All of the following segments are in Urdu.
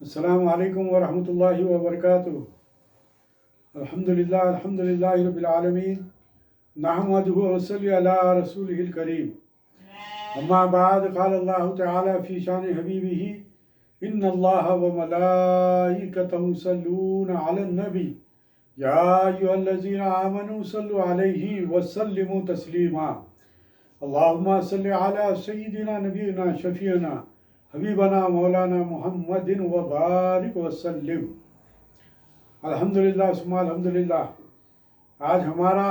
السلام علیکم ورحمۃ اللہ وبرکاتہ۔ الحمد للہ رب العالمین، نحمدہ ونصلی علی رسولہ الکریم، اما بعد، قال اللہ تعالی فی شان حبیبہ ان اللہ وملائکتہ یصلون علی النبی یا ایھا الذین آمنوا صلوا علیہ وسلموا تسلیما۔ اللہم صلی علی سیدنا نبینا شفیعنا حبیبنا مولانا محمد وبارک وسلم۔ الحمدللہ ثم الحمدللہ۔ آج ہمارا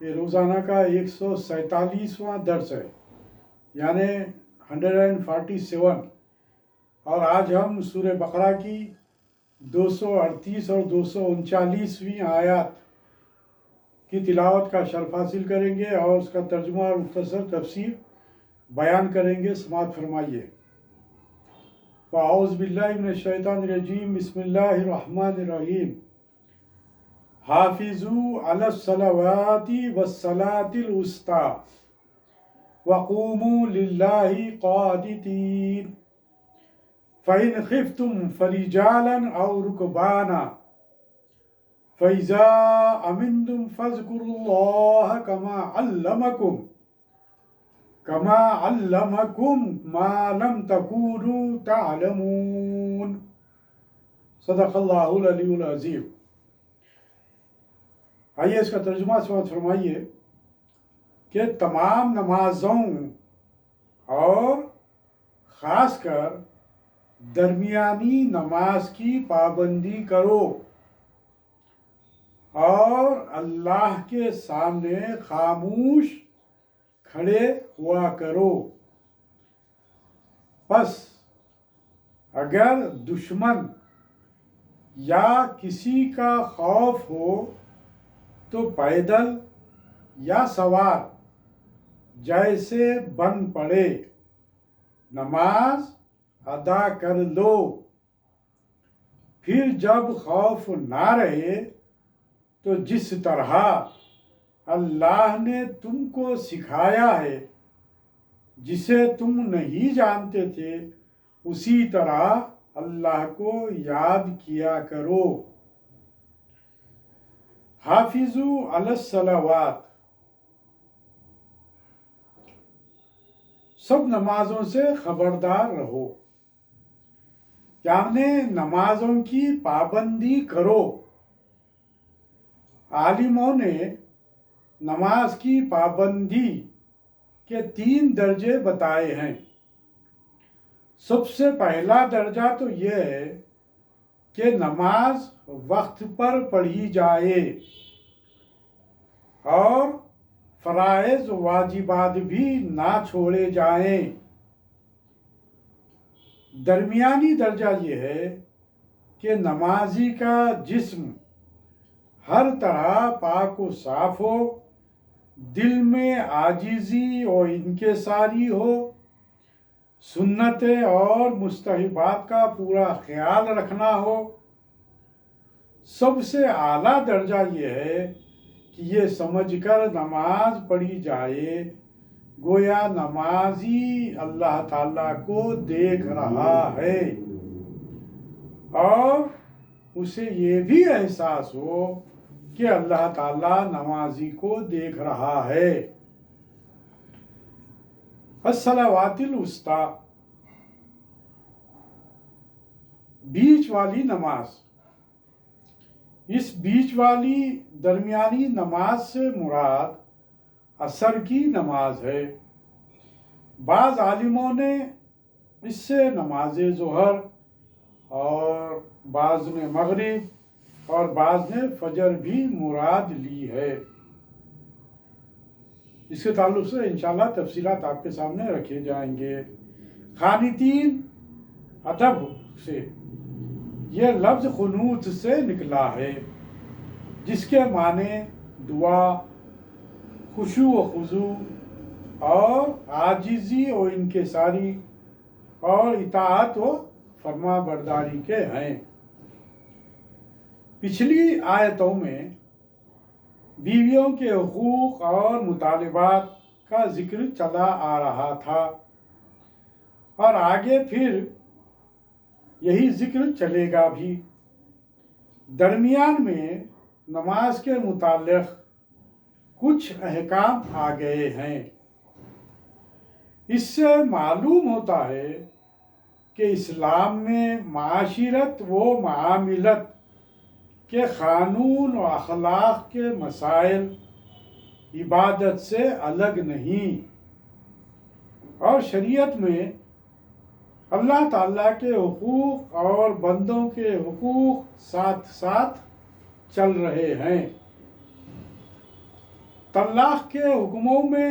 یہ روزانہ کا 147واں درس ہے، یعنی 147، اور آج ہم سورہ بقرہ کی 238 اور 239ویں آیات کی تلاوت کا شرف حاصل کریں گے اور اس کا ترجمہ اور مختصر تفسیر بیان کریں گے۔ سماعت فرمائیے۔ فاعوذ باللہ من الشیطان الرجیم، بسم اللہ الرحمن الرحیم۔ حافظوا علی الصلوات والصلاة الوسطی وقوموا للہ قانتین فإن خفتم فرجالا أو ركبانا فإذا أمنتم فاذكروا الله كما علمكم ما لم تكونوا تعلمون۔ صدق اللہ العلی العظیم۔ آئیے اس کا ترجمہ سماعت فرمائیے کہ تمام نمازوں اور خاص کر درمیانی نماز کی پابندی کرو اور اللہ کے سامنے خاموش کھڑے ہوا کرو۔ پس اگر دشمن یا کسی کا خوف ہو تو پیدل یا سوار جیسے بن پڑے نماز ادا کر لو۔ پھر جب خوف نہ رہے تو جس طرح اللہ نے تم کو سکھایا ہے، جسے تم نہیں جانتے تھے، اسی طرح اللہ کو یاد کیا کرو۔ حافظوا علی الصلوات، سب نمازوں سے خبردار رہو، یعنی نمازوں کی پابندی کرو۔ عالموں نے نماز کی پابندی کے 3 درجے بتائے ہیں۔ سب سے پہلا درجہ تو یہ ہے کہ نماز وقت پر پڑھی جائے اور فرائض و واجبات بھی نہ چھوڑے جائیں۔ درمیانی درجہ یہ ہے کہ نمازی کا جسم ہر طرح پاک و صاف ہو، دل میں عاجزی اور انکساری ہو، سنتیں اور مستحبات کا پورا خیال رکھنا ہو۔ سب سے اعلیٰ درجہ یہ ہے کہ یہ سمجھ کر نماز پڑھی جائے گویا نمازی اللہ تعالیٰ کو دیکھ رہا ہے، اور اسے یہ بھی احساس ہو کہ اللہ تعالیٰ نمازی کو دیکھ رہا ہے۔ الصلوات الوسطی، بیچ والی نماز۔ اس بیچ والی درمیانی نماز سے مراد عصر کی نماز ہے۔ بعض عالموں نے اس سے نماز ظہر اور بعض نے مغرب اور بعض نے فجر بھی مراد لی ہے۔ اس کے تعلق سے انشاءاللہ تفصیلات آپ کے سامنے رکھے جائیں گے۔ قانتین ادب سے، یہ لفظ قنوت سے نکلا ہے، جس کے معنی دعا، خشوع و خضوع اور عاجزی و انکساری اور اطاعت و فرما برداری کے ہیں۔ پچھلی آیتوں میں بیویوں کے حقوق اور مطالبات کا ذکر چلا آ رہا تھا، اور آگے پھر یہی ذکر چلے گا بھی۔ درمیان میں نماز کے متعلق کچھ احکام آ گئے ہیں۔ اس سے معلوم ہوتا ہے کہ اسلام میں معاشرت و معاملت کے قانون و اخلاق کے مسائل عبادت سے الگ نہیں، اور شریعت میں اللہ تعالیٰ کے حقوق اور بندوں کے حقوق ساتھ ساتھ چل رہے ہیں۔ طلاق کے حکموں میں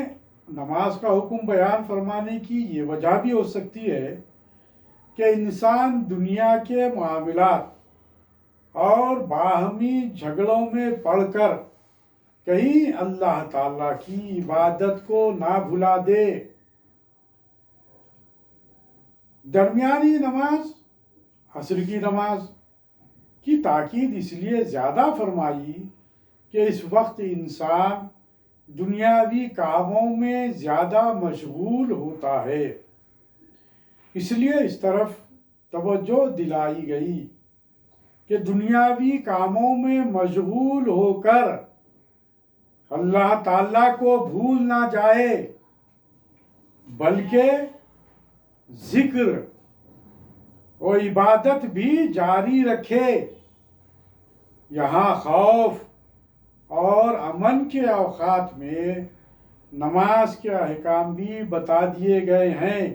نماز کا حکم بیان فرمانے کی یہ وجہ بھی ہو سکتی ہے کہ انسان دنیا کے معاملات اور باہمی جھگڑوں میں پڑ کر کہیں اللہ تعالیٰ کی عبادت کو نہ بھلا دے۔ درمیانی نماز، عصر کی نماز کی تاکید اس لیے زیادہ فرمائی کہ اس وقت انسان دنیاوی کاموں میں زیادہ مشغول ہوتا ہے، اس لیے اس طرف توجہ دلائی گئی کہ دنیاوی کاموں میں مشغول ہو کر اللہ تعالیٰ کو بھول نہ جائے، بلکہ ذکر و عبادت بھی جاری رکھے۔ یہاں خوف اور امن کے اوقات میں نماز کے احکام بھی بتا دیے گئے ہیں۔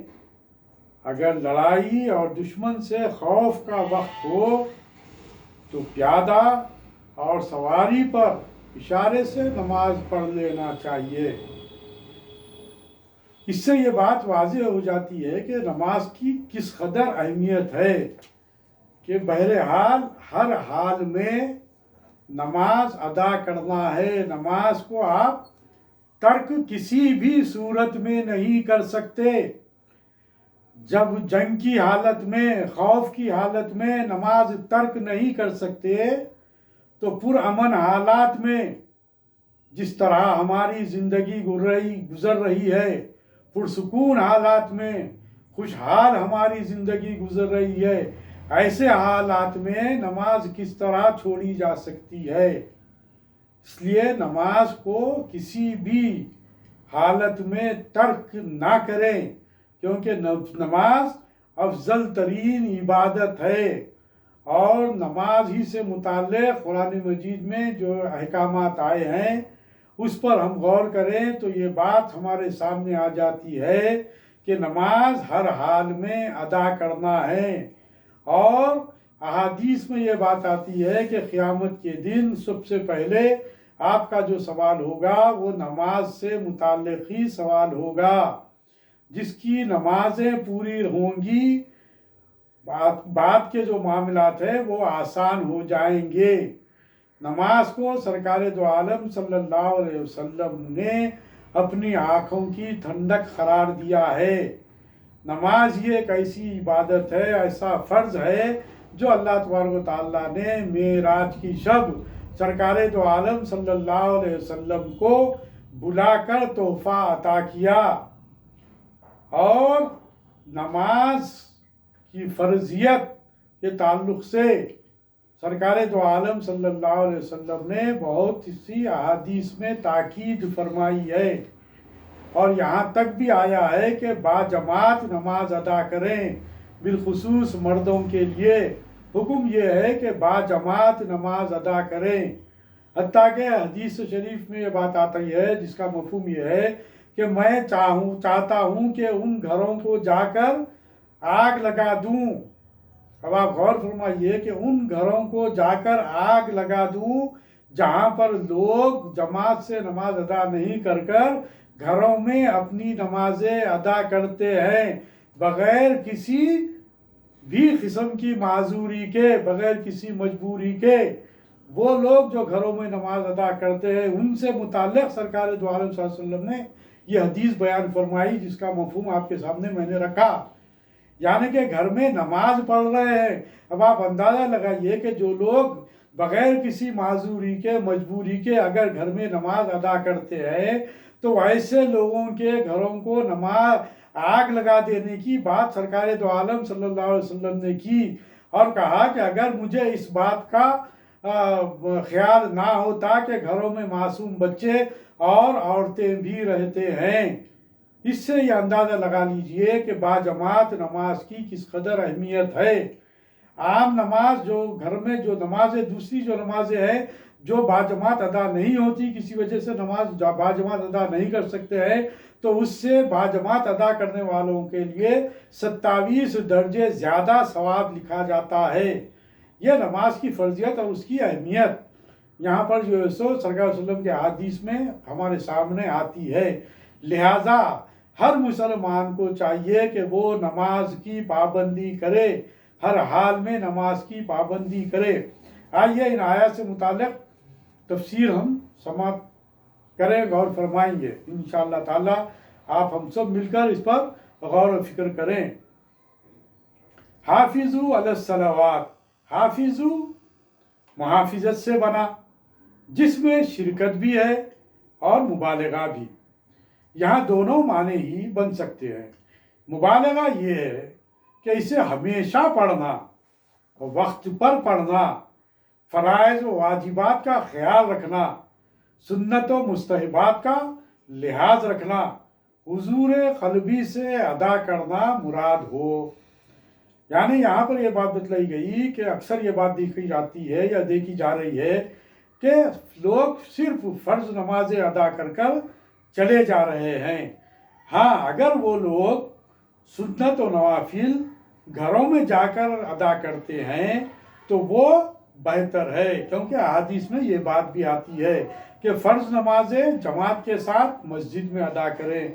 اگر لڑائی اور دشمن سے خوف کا وقت ہو تو پیادہ اور سواری پر اشارے سے نماز پڑھ لینا چاہیے۔ اس سے یہ بات واضح ہو جاتی ہے کہ نماز کی کس قدر اہمیت ہے کہ بہرحال ہر حال میں نماز ادا کرنا ہے۔ نماز کو آپ ترک کسی بھی صورت میں نہیں کر سکتے۔ جب جنگ کی حالت میں، خوف کی حالت میں نماز ترک نہیں کر سکتے تو پرامن حالات میں جس طرح ہماری زندگی گزر رہی ہے، پرسکون حالات میں خوشحال ہماری زندگی گزر رہی ہے، ایسے حالات میں نماز کس طرح چھوڑی جا سکتی ہے؟ اس لیے نماز کو کسی بھی حالت میں ترک نہ کریں، کیونکہ نماز افضل ترین عبادت ہے، اور نماز ہی سے متعلق قرآن مجید میں جو احکامات آئے ہیں اس پر ہم غور کریں تو یہ بات ہمارے سامنے آ جاتی ہے کہ نماز ہر حال میں ادا کرنا ہے۔ اور احادیث میں یہ بات آتی ہے کہ قیامت کے دن سب سے پہلے آپ کا جو سوال ہوگا وہ نماز سے متعلق ہی سوال ہوگا۔ جس کی نمازیں پوری ہوں گی، بعد کے جو معاملات ہیں وہ آسان ہو جائیں گے۔ نماز کو سرکار دو عالم صلی اللہ علیہ وسلم نے اپنی آنکھوں کی ٹھنڈک قرار دیا ہے۔ نماز یہ ایک ایسی عبادت ہے، ایسا فرض ہے جو اللہ تبارک و تعالیٰ نے معراج کی شب سرکار دو عالم صلی اللہ علیہ وسلم کو بلا کر تحفہ عطا کیا، اور نماز کی فرضیت کے تعلق سے سرکار دو عالم صلی اللہ علیہ وسلم نے بہت سی احادیث میں تاکید فرمائی ہے، اور یہاں تک بھی آیا ہے کہ باجماعت نماز ادا کریں۔ بالخصوص مردوں کے لیے حکم یہ ہے کہ باجماعت نماز ادا کریں، حتیٰ کہ حدیث شریف میں یہ بات آتی ہے جس کا مفہوم یہ ہے کہ میں چاہتا ہوں کہ ان گھروں کو جا کر آگ لگا دوں۔ اب آپ غور فرمائیے کہ ان گھروں کو جا کر آگ لگا دوں جہاں پر لوگ جماعت سے نماز ادا نہیں کر گھروں میں اپنی نمازیں ادا کرتے ہیں، بغیر کسی بھی قسم کی معذوری کے، بغیر کسی مجبوری کے۔ وہ لوگ جو گھروں میں نماز ادا کرتے ہیں ان سے متعلق سرکار دو عالم صلی اللہ علیہ وسلم نے یہ حدیث بیان فرمائی، جس کا مفہوم آپ کے سامنے میں نے رکھا۔ یعنی کہ گھر میں نماز پڑھ رہے ہیں۔ اب آپ اندازہ لگائیے کہ جو لوگ بغیر کسی معذوری کے، مجبوری کے اگر گھر میں نماز ادا کرتے ہیں تو ایسے لوگوں کے گھروں کو آگ لگا دینے کی بات سرکار دو عالم صلی اللہ علیہ وسلم نے کی، اور کہا کہ اگر مجھے اس بات کا خیال نہ ہوتا کہ گھروں میں معصوم بچے اور عورتیں بھی رہتے ہیں۔ اس سے یہ اندازہ لگا لیجئے کہ باجماعت نماز کی کس قدر اہمیت ہے۔ عام نماز جو گھر میں جو نمازیں دوسری جو نمازیں ہیں جو باجماعت ادا نہیں ہوتی، کسی وجہ سے نماز باجماعت ادا نہیں کر سکتے ہیں، تو اس سے باجماعت ادا کرنے والوں کے لیے 27 درجے زیادہ ثواب لکھا جاتا ہے۔ یہ نماز کی فرضیت اور اس کی اہمیت یہاں پر جو ہے سو سرکار صلی اللہ علیہ وسلم کے حدیث میں ہمارے سامنے آتی ہے۔ لہٰذا ہر مسلمان کو چاہیے کہ وہ نماز کی پابندی کرے، ہر حال میں نماز کی پابندی کرے۔ آئیے ان آیات سے متعلق تفسیر ہم سماعت کریں، غور فرمائیں گے انشاءاللہ تعالی۔ آپ ہم سب مل کر اس پر غور و فکر کریں۔ حافظوا علی الصلوات، حافظو محافظت سے بنا، جس میں شرکت بھی ہے اور مبالغہ بھی۔ یہاں دونوں معنی ہی بن سکتے ہیں۔ مبالغہ یہ ہے کہ اسے ہمیشہ پڑھنا، وقت پر پڑھنا، فرائض و واجبات کا خیال رکھنا، سنت و مستحبات کا لحاظ رکھنا، حضور قلبی سے ادا کرنا مراد ہو۔ یعنی یہاں پر یہ بات بتلائی گئی کہ اکثر یہ بات دیکھی جاتی ہے یا دیکھی جا رہی ہے کہ لوگ صرف فرض نمازیں ادا کر کر چلے جا رہے ہیں۔ ہاں، اگر وہ لوگ سنت و نوافل گھروں میں جا کر ادا کرتے ہیں تو وہ بہتر ہے، کیونکہ احادیث میں یہ بات بھی آتی ہے کہ فرض نمازیں جماعت کے ساتھ مسجد میں ادا کریں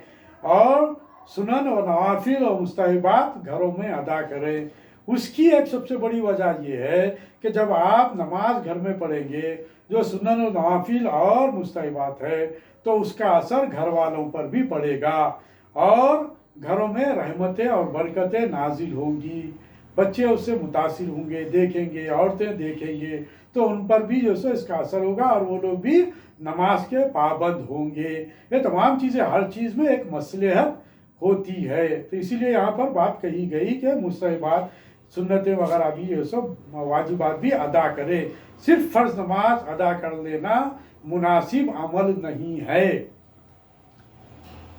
اور سنن و نوافل و مستحبات گھروں میں ادا کریں۔ اس کی ایک سب سے بڑی وجہ یہ ہے کہ جب آپ نماز گھر میں پڑھیں گے جو سنن و نوافل اور مستحبات ہے تو اس کا اثر گھر والوں پر بھی پڑے گا اور گھروں میں رحمتیں اور برکتیں نازل ہوں گی۔ بچے اس سے متاثر ہوں گے، دیکھیں گے، عورتیں دیکھیں گے تو ان پر بھی جو ہے اس کا اثر ہوگا اور وہ لوگ بھی نماز کے پابند ہوں گے۔ یہ تمام چیزیں ہر چیز میں ایک مصلحت ہوتی ہے، تو اسی لیے یہاں پر بات کہی گئی کہ مستحبات سنتیں وغیرہ بھی یہ سب واجبات بھی ادا کرے۔ صرف فرض نماز ادا کر لینا مناسب عمل نہیں ہے۔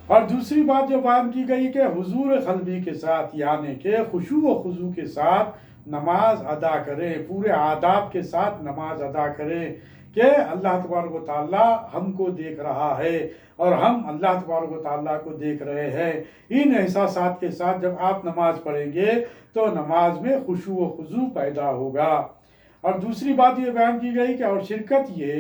اور دوسری بات جو بیان کی گئی کہ حضور قلبی کے ساتھ، یعنی کہ خشوع و خضوع کے ساتھ نماز ادا کریں، پورے آداب کے ساتھ نماز ادا کریں کہ اللہ تبارک و تعالیٰ ہم کو دیکھ رہا ہے اور ہم اللہ تبارک و تعالیٰ کو دیکھ رہے ہیں۔ ان احساسات کے ساتھ جب آپ نماز پڑھیں گے تو نماز میں خشوع و خضوع پیدا ہوگا۔ اور دوسری بات یہ بیان کی گئی کہ اور شرکت یہ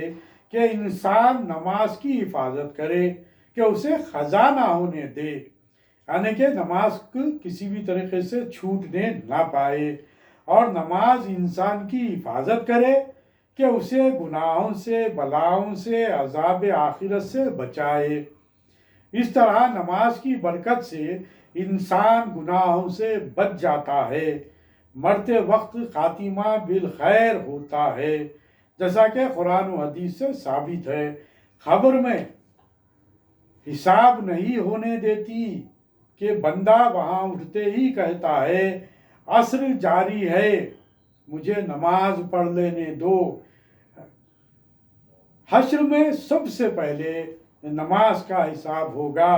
کہ انسان نماز کی حفاظت کرے کہ اسے خزا نہ ہونے دے، یعنی کہ نماز کو کسی بھی طریقے سے چھوٹنے نہ پائے، اور نماز انسان کی حفاظت کرے کہ اسے گناہوں سے، بلاؤں سے، عذاب آخرت سے بچائے۔ اس طرح نماز کی برکت سے انسان گناہوں سے بچ جاتا ہے، مرتے وقت خاتمہ بالخیر ہوتا ہے، جیسا کہ قرآن و حدیث سے ثابت ہے۔ خبر میں حساب نہیں ہونے دیتی کہ بندہ وہاں اٹھتے ہی کہتا ہے عصر جاری ہے، مجھے نماز پڑھ لینے دو۔ حشر میں سب سے پہلے نماز کا حساب ہوگا،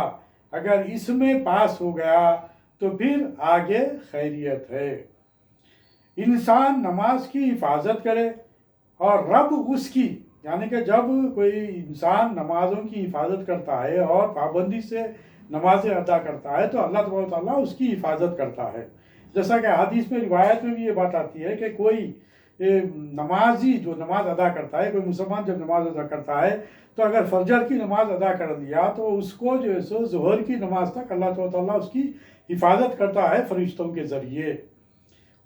اگر اس میں پاس ہو گیا تو پھر آگے خیریت ہے۔ انسان نماز کی حفاظت کرے اور رب اس کی، یعنی کہ جب کوئی انسان نمازوں کی حفاظت کرتا ہے اور پابندی سے نمازیں ادا کرتا ہے تو اللہ تبارک و تعالیٰ اس کی حفاظت کرتا ہے۔ جیسا کہ حدیث میں روایت میں بھی یہ بات آتی ہے کہ کوئی نمازی جو نماز ادا کرتا ہے، کوئی مسلمان جب نماز ادا کرتا ہے تو اگر فجر کی نماز ادا کر دیا تو اس کو جو ہے سو ظہر کی نماز تک اللہ تبارک و تعالیٰ اس کی حفاظت کرتا ہے فرشتوں کے ذریعے۔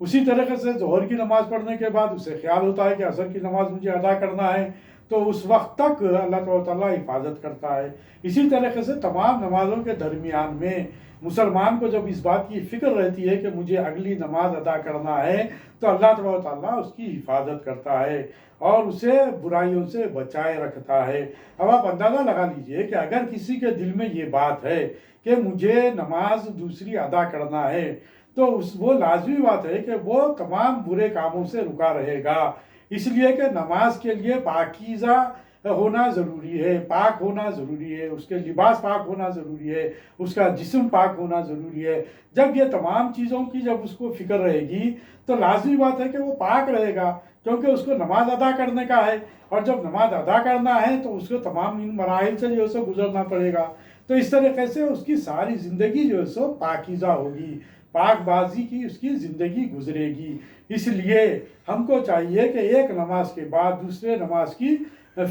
اسی طریقے سے ظہر کی نماز پڑھنے کے بعد اسے خیال ہوتا ہے کہ عصر کی نماز مجھے ادا کرنا ہے تو اس وقت تک اللہ تعالیٰ حفاظت کرتا ہے۔ اسی طریقے سے تمام نمازوں کے درمیان میں مسلمان کو جب اس بات کی فکر رہتی ہے کہ مجھے اگلی نماز ادا کرنا ہے تو اللہ تعالیٰ اس کی حفاظت کرتا ہے اور اسے برائیوں سے بچائے رکھتا ہے۔ اب آپ اندازہ لگا لیجئے کہ اگر کسی کے دل میں یہ بات ہے کہ مجھے نماز دوسری ادا کرنا ہے تو وہ لازمی بات ہے کہ وہ تمام برے کاموں سے رکا رہے گا، اس لیے کہ نماز کے لیے پاکیزہ ہونا ضروری ہے، پاک ہونا ضروری ہے، اس کے لباس پاک ہونا ضروری ہے، اس کا جسم پاک ہونا ضروری ہے۔ جب یہ تمام چیزوں کی جب اس کو فکر رہے گی تو لازمی بات ہے کہ وہ پاک رہے گا، کیونکہ اس کو نماز ادا کرنے کا ہے، اور جب نماز ادا کرنا ہے تو اس کو تمام ان مراحل سے جو ہے سو گزرنا پڑے گا۔ تو اس طریقے سے اس کی ساری زندگی جو ہے سو پاکیزہ ہوگی، پاک بازی کی اس کی زندگی گزرے گی۔ اس لیے ہم کو چاہیے کہ ایک نماز کے بعد دوسرے نماز کی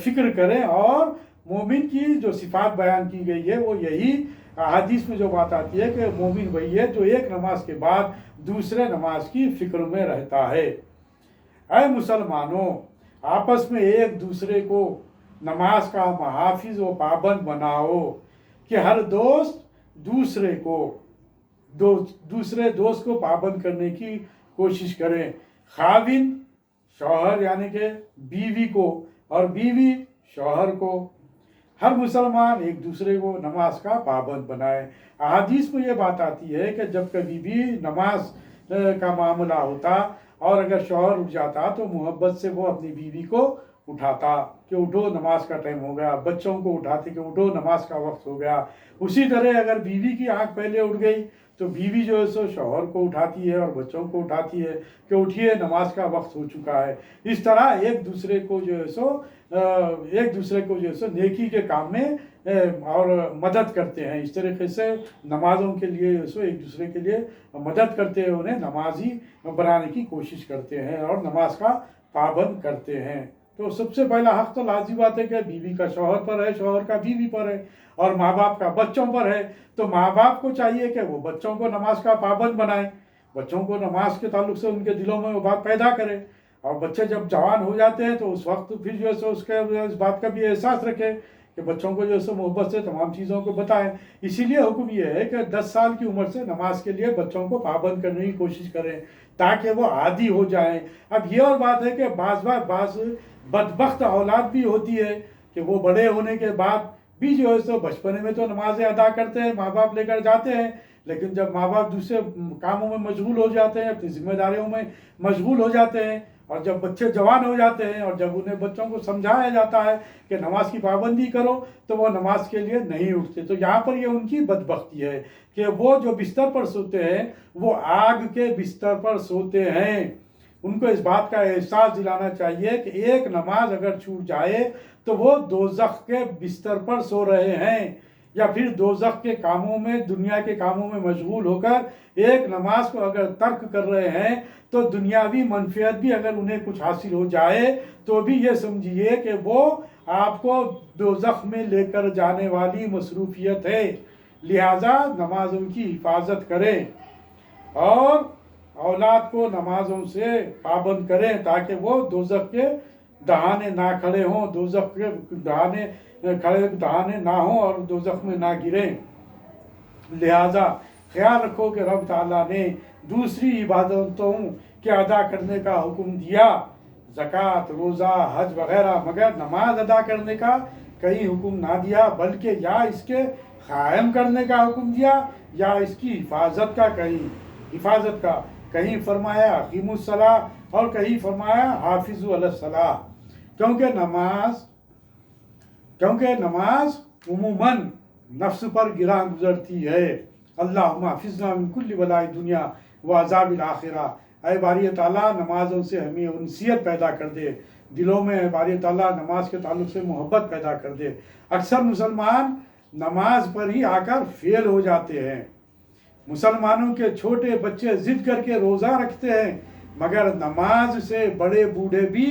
فکر کریں، اور مومن کی جو صفات بیان کی گئی ہے وہ یہی حدیث میں جو بات آتی ہے کہ مومن وہی ہے جو ایک نماز کے بعد دوسرے نماز کی فکر میں رہتا ہے۔ اے مسلمانوں، آپس میں ایک دوسرے کو نماز کا محافظ و پابند بناؤ کہ ہر دوست دوسرے دوست کو پابند کرنے کی کوشش کریں، خاوند شوہر یعنی کہ بیوی کو اور بیوی شوہر کو۔ ہر مسلمان ایک دوسرے کو نماز کا پابند بنائے۔ احادیث میں یہ بات آتی ہے کہ جب کبھی بھی نماز کا معاملہ ہوتا اور اگر شوہر اٹھ جاتا تو محبت سے وہ اپنی بیوی کو اٹھاتا کہ اٹھو نماز کا ٹائم ہو گیا، بچوں کو اٹھاتے کہ اٹھو نماز کا وقت ہو گیا۔ اسی طرح اگر بیوی کی آنکھ پہلے اٹھ گئی تو بیوی جو ہے سو شوہر کو اٹھاتی ہے اور بچوں کو اٹھاتی ہے کہ اٹھیے نماز کا وقت ہو چکا ہے۔ اس طرح ایک دوسرے کو جو ہے سو نیکی کے کام میں اور مدد کرتے ہیں۔ اس طریقے سے نمازوں کے لیے ایک دوسرے کے لیے مدد کرتے ہیں، انہیں نمازی بنانے کی کوشش کرتے ہیں اور نماز کا پابند کرتے ہیں۔ تو سب سے پہلا حق تو لازمی بات ہے کہ بیوی کا شوہر پر ہے، شوہر کا بیوی پر ہے، اور ماں باپ کا بچوں پر ہے۔ تو ماں باپ کو چاہیے کہ وہ بچوں کو نماز کا پابند بنائیں، بچوں کو نماز کے تعلق سے ان کے دلوں میں وہ بات پیدا کرے، اور بچے جب جوان ہو جاتے ہیں تو اس وقت پھر جو ہے سو اس بات کا بھی احساس رکھے کہ بچوں کو جو ہے سو محبت سے تمام چیزوں کو بتائیں۔ اسی لیے حکم یہ ہے کہ 10 سال کی عمر سے نماز کے لیے بچوں کو پابند کرنے کی کوشش کریں تاکہ وہ عادی ہو جائیں۔ اب یہ اور بات ہے کہ بعض بدبخت اولاد بھی ہوتی ہے کہ وہ بڑے ہونے کے بعد بھی جو ہے سو بچپنے میں تو نمازیں ادا کرتے ہیں، ماں باپ لے کر جاتے ہیں، لیکن جب ماں باپ دوسرے کاموں میں مشغول ہو جاتے ہیں، اپنی ذمہ داریوں میں مشغول ہو جاتے ہیں، اور جب بچے جوان ہو جاتے ہیں اور جب انہیں بچوں کو سمجھایا جاتا ہے کہ نماز کی پابندی کرو تو وہ نماز کے لیے نہیں اٹھتے۔ تو یہاں پر یہ ان کی بدبختی ہے کہ وہ جو بستر پر سوتے ہیں وہ آگ کے بستر پر سوتے ہیں۔ ان کو اس بات کا احساس دلانا چاہیے کہ ایک نماز اگر چھوٹ جائے تو وہ دوزخ کے بستر پر سو رہے ہیں، یا پھر دوزخ کے کاموں میں، دنیا کے کاموں میں مشغول ہو کر ایک نماز کو اگر ترک کر رہے ہیں تو دنیاوی منفعت بھی اگر انہیں کچھ حاصل ہو جائے تو بھی یہ سمجھیے کہ وہ آپ کو دوزخ میں لے کر جانے والی مصروفیت ہے۔ لہٰذا نمازوں کی حفاظت کریں اور اولاد کو نمازوں سے پابند کریں تاکہ وہ دوزخ کے دہانے نہ کھڑے ہوں، دوزخ کے دہانے نہ ہوں اور دوزخ میں نہ گریں۔ لہٰذا خیال رکھو کہ رب تعالیٰ نے دوسری عبادتوں کے ادا کرنے کا حکم دیا، زکوٰۃ، روزہ، حج وغیرہ، مگر نماز ادا کرنے کا کہیں حکم نہ دیا، بلکہ یا اس کے قائم کرنے کا حکم دیا یا اس کی حفاظت کا کہیں فرمایا اقیموا الصلاۃ اور کہیں فرمایا حافظوا علی الصلاۃ، کیونکہ نماز عموماً نفس پر گراں گزرتی ہے۔ اللہم حفظنا من کل بلاء دنیا و عذاب الآخرہ۔ اے باری تعالیٰ نمازوں سے ہمیں انسیت پیدا کر دے، دلوں میں اے باری تعالیٰ نماز کے تعلق سے محبت پیدا کر دے۔ اکثر مسلمان نماز پر ہی آ کر فیل ہو جاتے ہیں۔ مسلمانوں کے چھوٹے بچے ضد کر کے روزہ رکھتے ہیں مگر نماز سے بڑے بوڑھے بھی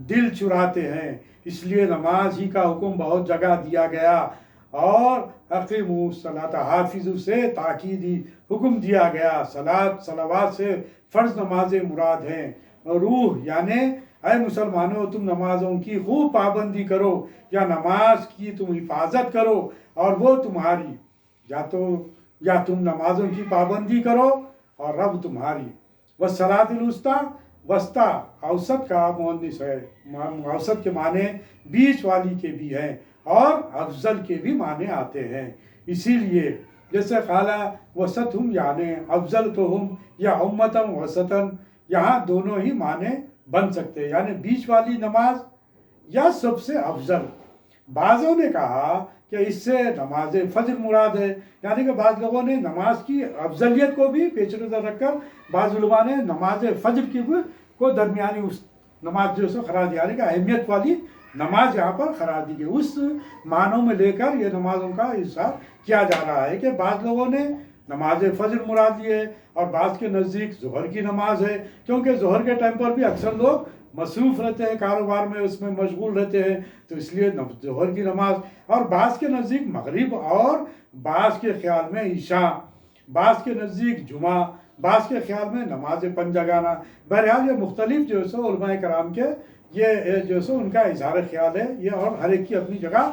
دل چراتے ہیں۔ اس لیے نماز ہی کا حکم بہت جگہ دیا گیا، اور اقیموا الصلاۃ حافظوا سے تاکیدی حکم دیا گیا۔ صلوات سے فرض نمازیں مراد ہیں، روح یعنی اے مسلمانوں تم نمازوں کی خوب پابندی کرو یا نماز کی تم حفاظت کرو اور وہ تمہاری یا تم نمازوں کی پابندی کرو اور رب تمہاری۔ والصلاۃ الوسطیٰ، وسطی اوسط کا مؤنث ہے، اوسط کے معنی بیچ والی کے بھی ہیں اور افضل کے بھی معنی آتے ہیں، اسی لیے جیسے قال وسطہم یعنی افضل تو ہم یا امتم وسطن، یہاں دونوں ہی معنی بن سکتے ہیں، یعنی بیچ والی نماز یا سب سے افضل۔ بعضوں نے کہا کہ اس سے نماز فجر مراد ہے، یعنی کہ بعض لوگوں نے نماز کی افضلیت کو بھی پیش نظر رکھ کر بعض علماء نے نماز فجر کی کو درمیانی اس نماز جو ہے قرار دیا، یعنی کہ اہمیت والی نماز یہاں پر قرار دی گئی، اس معنوں میں لے کر یہ نمازوں کا اظہار کیا جا رہا ہے کہ بعض لوگوں نے نماز فجر مراد لی ہے اور بعض کے نزدیک ظہر کی نماز ہے، کیونکہ ظہر کے ٹائم پر بھی اکثر لوگ مصروف رہتے ہیں، کاروبار میں اس میں مشغول رہتے ہیں، تو اس لیے ظہر کی نماز، اور بعض کے نزدیک مغرب، اور بعض کے خیال میں عشاء، بعض کے نزدیک جمعہ، بعض کے خیال میں نماز پنجگانہ۔ بہرحال یہ مختلف جو ہے علماء کرام کے یہ جو ہے ان کا اظہار خیال ہے، یہ اور ہر ایک کی اپنی جگہ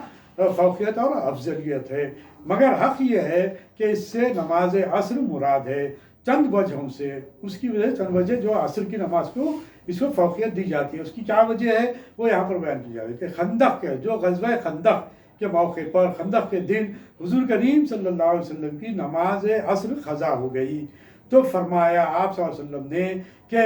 فوقیت اور افضلیت ہے، مگر حق یہ ہے کہ اس سے نماز عصر مراد ہے چند وجہوں سے، اس کی وجہ چند وجہ جو عصر کی نماز کو اس کو فوقیت دی جاتی ہے، اس کی کیا وجہ ہے وہ یہاں پر بیان کی جاتی ہے کہ خندق کے جو غزوہ خندق کے موقع پر خندق کے دن حضور کریم صلی اللہ علیہ وسلم کی نماز عصر قضا ہو گئی، تو فرمایا آپ صلی اللہ علیہ وسلم نے کہ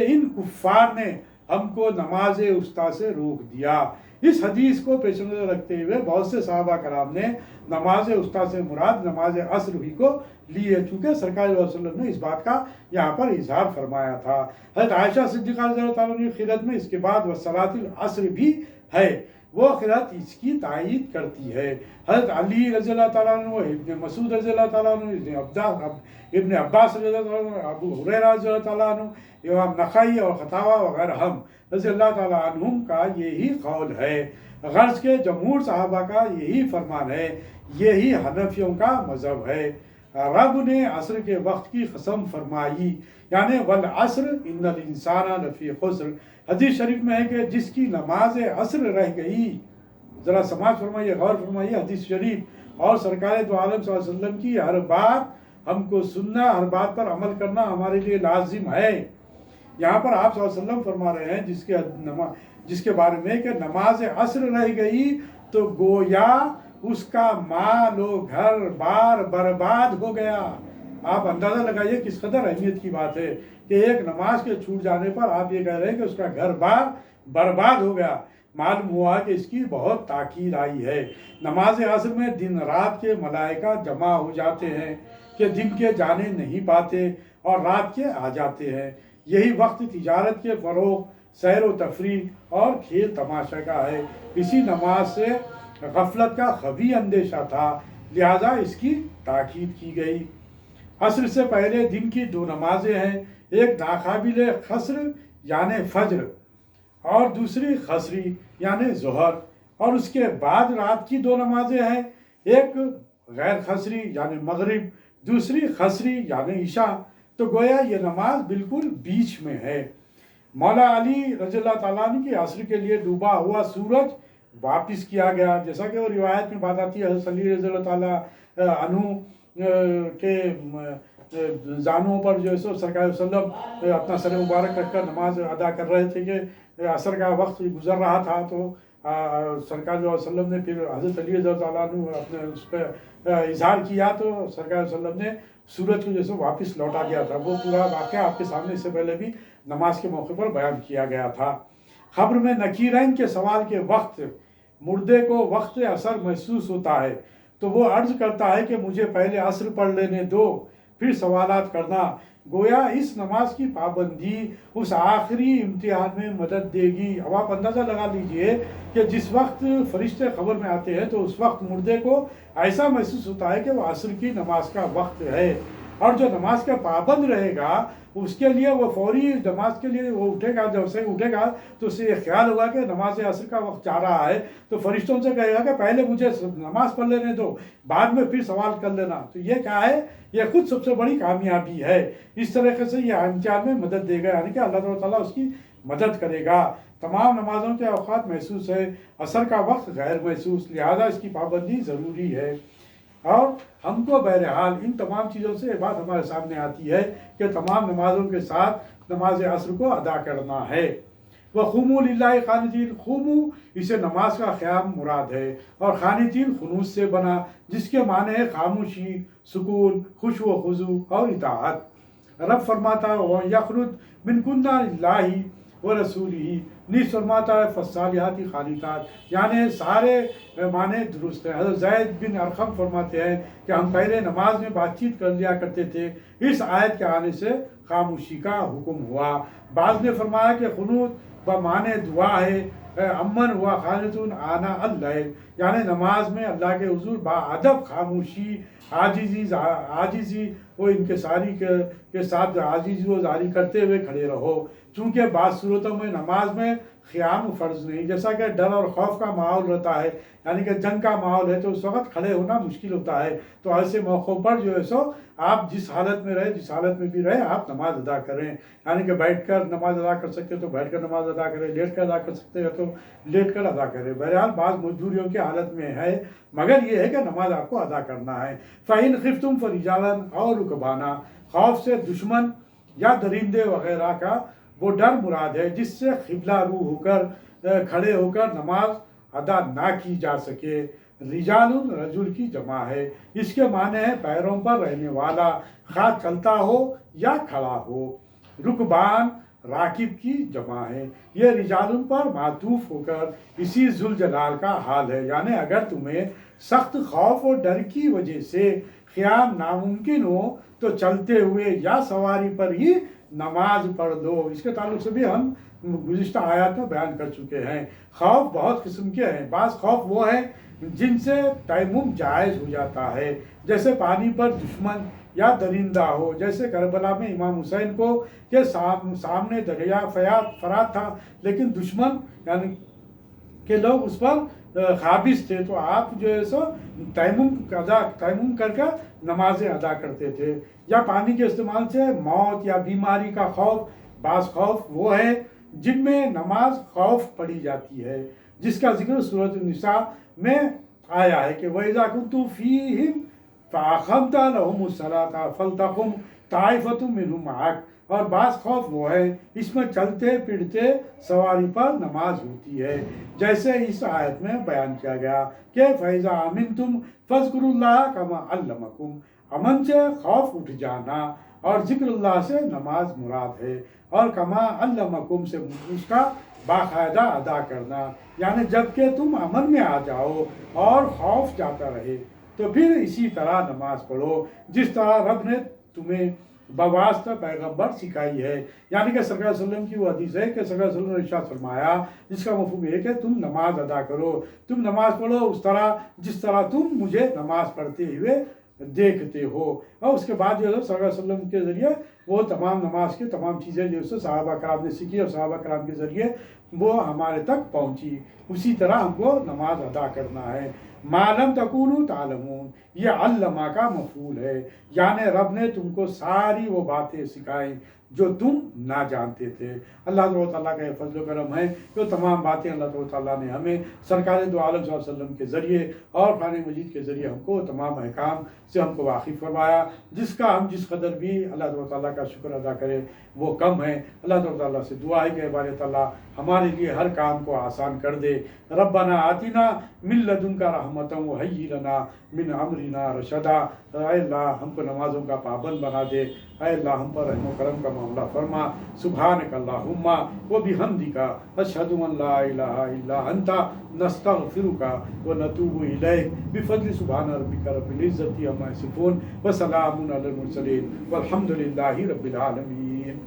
ان کفار نے ہم کو نماز وسطیٰ سے روک دیا۔ اس حدیث کو پیش نظر رکھتے ہوئے بہت سے صحابہ کرام نے نماز وسطیٰ سے مراد نماز عصر ہی کو لیے، چونکہ سرکار صلی اللہ علیہ وسلم نے اس بات کا یہاں پر اظہار فرمایا تھا۔ حضرت عائشہ صدیقہ رضی اللہ تعالیٰ عنہ کی قرأت میں اس کے بعد والصلاۃ العصر بھی ہے، وہ قرأت اس کی تائید کرتی ہے۔ حضرت علی رضی اللہ تعالیٰ عنہ، ابن مسعود رضی اللہ تعالیٰ عنہ، ابن عباس رضی اللہ تعالیٰ عنہ، ابو ہریرہ رضی اللہ تعالیٰ عنہ، امام نخعی اور خطابہ وغیرہ ہم رضی اللہ تعالیٰ عنہم کا یہی قول ہے، غرض کے جمہور صحابہ کا یہی فرمان ہے، یہی حنفیوں کا مذہب ہے۔ رب نے عصر کے وقت کی قسم فرمائی، یعنی والعصر ان الانسان لفی خسر، حدیث شریف میں ہے کہ جس کی نماز عصر رہ گئی، ذرا سماعت فرمائیے، غور فرمائیے حدیث شریف، اور سرکار دو عالم صلی اللہ علیہ وسلم کی ہر بات ہم کو سننا، ہر بات پر عمل کرنا ہمارے لیے لازم ہے۔ یہاں پر آپ صلی اللہ علیہ وسلم فرما رہے ہیں جس کے بارے میں کہ نماز عصر رہ گئی تو گویا اس کا مال و گھر بار برباد ہو گیا۔ آپ اندازہ لگائیے کس قدر اہمیت کی بات ہے کہ ایک نماز کے چھوٹ جانے پر آپ یہ کہہ رہے ہیں کہ اس کا گھر بار برباد ہو گیا، معلوم ہوا کہ اس کی بہت تاکید آئی ہے۔ نماز عصر میں دن رات کے ملائکہ جمع ہو جاتے ہیں کہ دن کے جانے نہیں پاتے اور رات کے آ جاتے ہیں، یہی وقت تجارت کے فروغ، سیر و تفریح اور کھیل تماشا کا ہے، اسی نماز سے غفلت کا خفی اندیشہ تھا، لہذا اس کی تاکید کی گئی۔ عصر سے پہلے دن کی دو نمازیں ہیں، ایک ناقابل قصر یعنی فجر اور دوسری قصری یعنی ظہر، اور اس کے بعد رات کی دو نمازیں ہیں، ایک غیر قصری یعنی مغرب، دوسری قصری یعنی عشاء، تو گویا یہ نماز بالکل بیچ میں ہے۔ مولا علی رضی اللہ تعالیٰ عنہ کی عصر کے لیے ڈوبا ہوا سورج واپس کیا گیا، جیسا کہ وہ روایت میں بات آتی ہے، حضرت علی رضی اللہ تعالیٰ عنہ کے زانوں پر جو ہے سرکار صلی اللہ علیہ وسلم اپنا سر مبارک رکھ کر نماز ادا کر رہے تھے کہ عصر کا وقت گزر رہا تھا، تو سرکار صلی اللہ علیہ وسلم نے پھر حضرت علی رضی اللہ تعالیٰ عنہ اپنے اس پہ اظہار کیا، تو سرکار صلی اللہ علیہ وسلم نے سورج کو جیسے واپس لوٹا دیا تھا۔ وہ پورا واقعہ آپ کے سامنے اس سے پہلے بھی نماز کے موقع پر بیان کیا گیا تھا۔ خبر میں نکیرین کے سوال کے وقت مردے کو وقت عصر محسوس ہوتا ہے تو وہ عرض کرتا ہے کہ مجھے پہلے عصر پڑھ لینے دو پھر سوالات کرنا، گویا اس نماز کی پابندی اس آخری امتحان میں مدد دے گی۔ اب آپ اندازہ لگا لیجئے کہ جس وقت فرشتے خبر میں آتے ہیں تو اس وقت مردے کو ایسا محسوس ہوتا ہے کہ وہ عصر کی نماز کا وقت ہے، اور جو نماز کا پابند رہے گا اس کے لیے وہ فوری نماز کے لیے وہ اٹھے گا، جب سے اٹھے گا تو اسے یہ خیال ہوگا کہ نماز عصر کا وقت جا رہا ہے، تو فرشتوں سے کہے گا کہ پہلے مجھے نماز پڑھ لینے دو، بعد میں پھر سوال کر لینا۔ تو یہ کیا ہے؟ یہ خود سب سے بڑی کامیابی ہے۔ اس طریقے سے یہ امتحان میں مدد دے گا، یعنی کہ اللہ تعالیٰ اس کی مدد کرے گا۔ تمام نمازوں کے اوقات محسوس ہے، عصر کا وقت غیر محسوس، لہذا اس کی پابندی ضروری ہے۔ اور ہم کو بہرحال ان تمام چیزوں سے یہ بات ہمارے سامنے آتی ہے کہ تمام نمازوں کے ساتھ نماز عصر کو ادا کرنا ہے۔ وَقُومُوا لِلَّهِ قَانِتِينَ، قوموا اسے نماز کا قیام مراد ہے، اور قانتین خنوس سے بنا، جس کے معنی ہے خاموشی، سکون، خشوع و خضوع اور اطاعت۔ رب فرماتا ہے وَيَخْرُجْ مِنْكُنَّ لِلَّهِ وَرَسُولِهِ، نیز فرماتا ہے فالصالحات قانتات، یعنی سارے معنی درست ہیں۔ حضرت زید بن ارقم فرماتے ہیں کہ ہم پہلے نماز میں بات چیت کر لیا کرتے تھے، اس آیت کے آنے سے خاموشی کا حکم ہوا۔ بعض نے فرمایا کہ قنوت بمعنی دعا ہے، امن ہوا قانتون آنا اللیل، یعنی نماز میں اللہ کے حضور باادب خاموشی، عاجزی و انکساری کے ساتھ عاجزی و ظاہری کرتے ہوئے کھڑے رہو، چونکہ بعض صورتوں میں نماز میں قیام فرض نہیں، جیسا کہ ڈر اور خوف کا ماحول رہتا ہے، یعنی کہ جنگ کا ماحول ہے، تو اس وقت کھڑے ہونا مشکل ہوتا ہے۔ تو ایسے موقعوں پر جو ہے سو آپ جس حالت میں رہے، جس حالت میں بھی رہے، آپ نماز ادا کریں، یعنی کہ بیٹھ کر نماز ادا کر سکتے تو بیٹھ کر نماز ادا کریں، لیٹ کر ادا کر سکتے ہیں تو لیٹ کر ادا کریں۔ بہرحال بعض مجبوریوں کی حالت میں ہے، مگر یہ ہے کہ نماز آپ کو ادا کرنا ہے۔ فَإِنْ خِفْتُمْ فَرِجَالًا أَوْ رُكْبَانًا، خوف سے دشمن یا درندے وغیرہ کا وہ ڈر مراد ہے جس سے قبلہ رو ہو کر کھڑے ہو کر نماز ادا نہ کی جا سکے۔ رجال رجل کی جمع ہے، اس کے معنی ہے پیروں پر رہنے والا، خواہ چلتا ہو یا کھڑا ہو۔ رکبان راکب کی جمع ہے، یہ رجال پر معطوف ہو کر اسی ذوالجلال کا حال ہے، یعنی اگر تمہیں سخت خوف اور ڈر کی وجہ سے قیام ناممکن ہو تو چلتے ہوئے یا سواری پر ہی نماز پڑھ لو۔ اس کے تعلق سے بھی ہم گزشتہ آیات میں بیان کر چکے ہیں۔ خوف بہت قسم کے ہیں، بعض خوف وہ ہیں جن سے تیمم جائز ہو جاتا ہے، جیسے پانی پر دشمن یا درندہ ہو، جیسے کربلا میں امام حسین کو کہ سامنے دریا فرات تھا، لیکن دشمن یعنی کہ لوگ اس پر قابض تھے، تو آپ جو ہے سو تیمم کر کے نمازیں ادا کرتے تھے۔ یا پانی کے استعمال سے موت یا بیماری کا خوف، بعض خوف وہ ہے جن میں نماز خوف پڑھی جاتی ہے، جس کا ذکر سورۃ النساء میں آیا ہے کہ وَإِذَا كُنْتُ فِيهِمْ فَأَقَمْتَ لَهُمُ الصَّلَاةَ فَلْتَقُمْ طَائِفَةٌ مِّنْهُمْ مَعَكَ، اور بعض خوف وہ ہے اس میں چلتے پھرتے سواری پر نماز ہوتی ہے، جیسے اس آیت میں بیان کیا گیا کہ فَإِذَا أَمِنْتُمْ فَاذْكُرُوا اللَّهَ كَمَا عَلَّمَكُمْ، امن سے خوف اٹھ جانا، اور ذکر اللہ سے نماز مراد ہے، اور کما علمکم سے اس کا باقاعدہ ادا کرنا، یعنی جب کہ تم امن میں آ جاؤ اور خوف جاتا رہے تو پھر اسی طرح نماز پڑھو جس طرح رب نے تمہیں بواسطہ پیغمبر سکھائی ہے۔ یعنی کہ صلی اللہ علیہ وسلم کی وہ حدیث ہے کہ صلی اللہ علیہ وسلم نے ارشاد فرمایا، جس کا مفہوم یہ ہے کہ تم نماز ادا کرو، تم نماز پڑھو اس طرح جس طرح تم مجھے نماز پڑھتے ہوئے دیکھتے ہو۔ اور اس کے بعد جو ہے صلی اللہ علیہ وسلم کے ذریعے وہ تمام نماز کی تمام چیزیں جو ہے صحابہ کرام نے سیکھی، اور صحابہ کرام کے ذریعے وہ ہمارے تک پہنچی، اسی طرح ہم کو نماز ادا کرنا ہے۔ ما لم تکونوا تعلمون، یہ علمہ کا مفعول ہے، یعنی رب نے تم کو ساری وہ باتیں سکھائیں جو تم نہ جانتے تھے۔ اللہ تعالیٰ کا یہ فضل و کرم ہے کہ وہ تمام باتیں اللہ تعالیٰ نے ہمیں سرکار دو عالم صلی اللہ علیہ وسلم کے ذریعے اور قرآن مجید کے ذریعے ہم کو تمام احکام سے ہم کو واقف فرمایا، جس کا ہم جس قدر بھی اللہ تعالیٰ کا شکر ادا کریں وہ کم ہے۔ اللہ تعالیٰ سے دعا ہے کہ بار تعالیٰ ہمارے لیے ہر کام کو آسان کر دے۔ ربنا آتنا من لدنک رحمۃ وہیئ لنا من امرنا رشدا، اے اللہ ہم کو نمازوں کا پابند بنا دے، اے اللہ ہم پر رحم و کرم کا معاملہ فرما۔ سبحانک اللہم وبحمدک، اشہد ان لا الہ الا انت، نستغفرک ونتوب الیک، بفضل سبحان ربک رب العزۃ عما یصفون، وسلام علی المرسلین، والحمد للہ رب العالمین۔